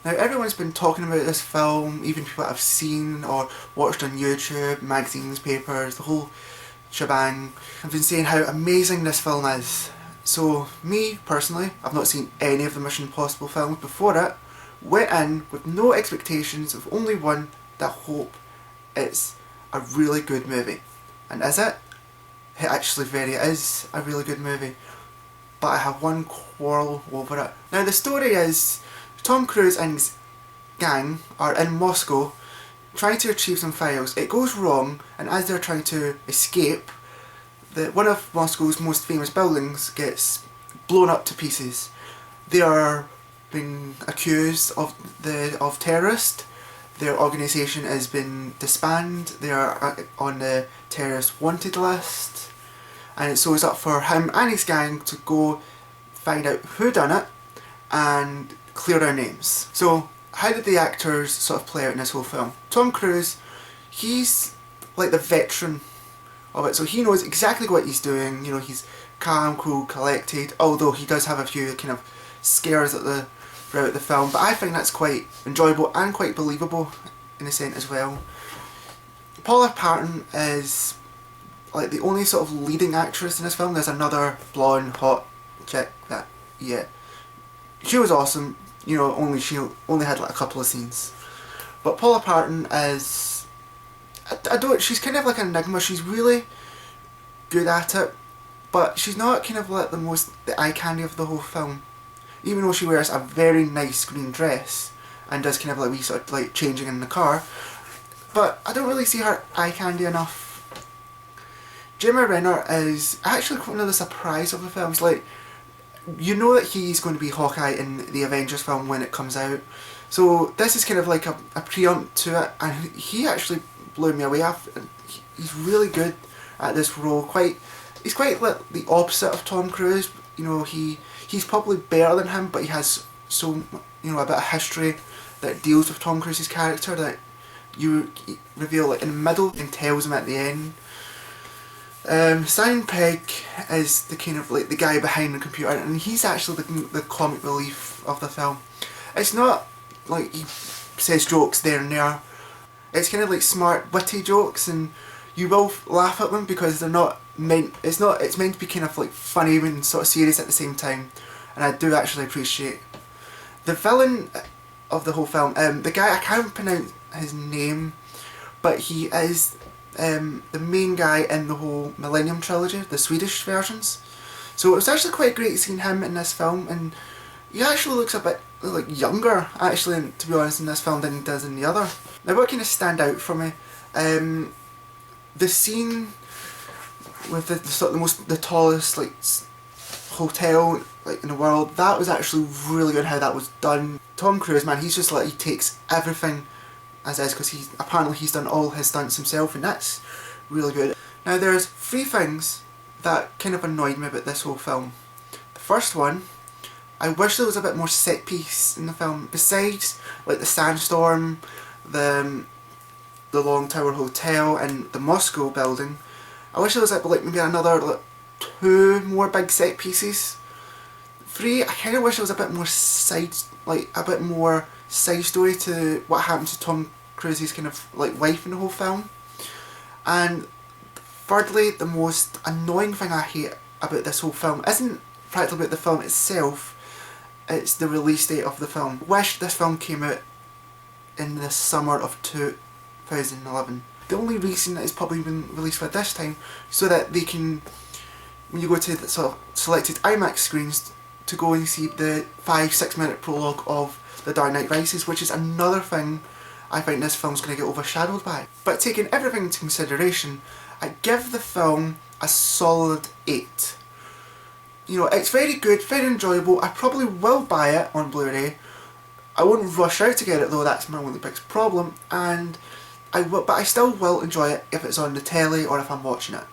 Now everyone's been talking about this film, even people that I've seen or watched on YouTube, magazines, papers, the whole shebang. I've been saying how amazing this film is. So me, personally, I've not seen any of the Mission Impossible films before it, went in with no expectations of only one, that hope it's a really good movie. And is it? It actually very is a really good movie. But I have one quarrel over it. Now the story is, Tom Cruise and his gang are in Moscow trying to achieve some files. It goes wrong, and as they're trying to escape, one of Moscow's most famous buildings gets blown up to pieces. They are being accused of terrorist. Their organisation has been disbanded. They are on the terrorist wanted list, and so it's up for him and his gang to go find out who done it and clear their names. So how did the actors sort of play out in this whole film? Tom Cruise, he's like the veteran of it, so he knows exactly what he's doing. You know, he's calm, cool, collected, although he does have a few kind of scares throughout the film, but I find that's quite enjoyable and quite believable in a sense as well. Paula Patton is like the only sort of leading actress in this film. There's another blonde, hot chick that, yeah, she was awesome. You know, she only had like a couple of scenes. But Paula Patton is, she's kind of like an enigma. She's really good at it, but she's not kind of like the eye candy of the whole film. Even though she wears a very nice green dress and does kind of like wee sort of like changing in the car, but I don't really see her eye candy enough. Jeremy Renner is actually quite another surprise of the films. Like, you know that he's going to be Hawkeye in the Avengers film when it comes out, so this is kind of like a preempt to it, and he actually blew me away. He's really good at this role. He's quite like the opposite of Tom Cruise. You know, he's probably better than him, but he has a bit of history that deals with Tom Cruise's character that you reveal like in the middle and tells him at the end. Simon Pegg is the kind of like the guy behind the computer, and he's actually the comic relief of the film. It's not like he says jokes there and there. It's kind of like smart, witty jokes, and you will laugh at them because they're not meant. It's meant to be kind of like funny and sort of serious at the same time, and I do actually appreciate the villain of the whole film. The guy, I can't pronounce his name, but he is the main guy in the whole Millennium trilogy, the Swedish versions. So it was actually quite great seeing him in this film, and he actually looks a bit like younger, actually, to be honest, in this film than he does in the other. Now, what kind of stand out for me, the scene with the tallest like hotel like in the world, that was actually really good how that was done. Tom Cruise, man, he's just like, he takes everything as is, because he's done all his stunts himself, and that's really good. Now there's three things that kind of annoyed me about this whole film. The first one, I wish there was a bit more set piece in the film. Besides like the sandstorm, the Long Tower Hotel and the Moscow building, I wish there was like maybe another like 2 more big set pieces. 3, I kind of wish there was a bit more side story to what happened to Tom Cruise's kind of like wife in the whole film. And thirdly, the most annoying thing I hate about this whole film isn't practically about the film itself, it's the release date of the film. Wish this film came out in the summer of 2011. The only reason that it's probably been released by this time, so that they can, when you go to the sort of selected IMAX screens, to go and see the 5-6 minute prologue of The Dark Knight Rises, which is another thing I think this film's going to get overshadowed by. But taking everything into consideration, I give the film a solid 8. You know, it's very good, very enjoyable. I probably will buy it on Blu-ray. I won't rush out to get it though, that's my only biggest problem, but I still will enjoy it if it's on the telly or if I'm watching it.